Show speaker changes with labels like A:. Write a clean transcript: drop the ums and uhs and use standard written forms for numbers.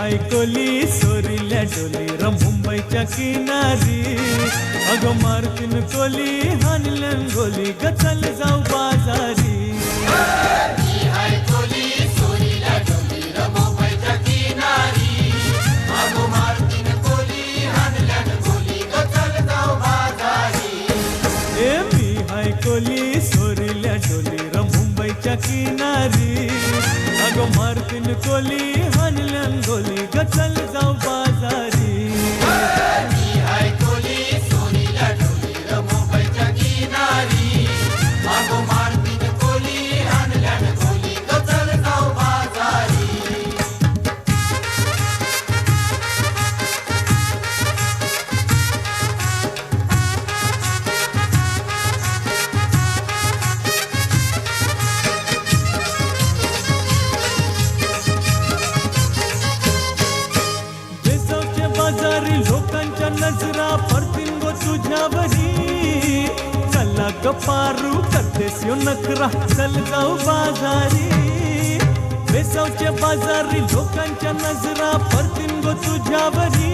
A: हाय कोली सोरील्या डोली र मुंबईच्या किनारी अगं मारतीन कोली हानल्यान गोली ग चल जाऊ बाजारी कोली सोरील्या डोली र मुंबईच्या किनारी अगं मारतीन कोली हानल्यान गोली ग चल जाऊ बाजारी लोकांच्या नजरा पडतील गो तुझ्यावरी चला ग पारू करतेस यो नखरा चल जाऊ बाजारी बेसावच्या बाजारी लोकांच्या नजरा पडतील गो तुझ्यावरी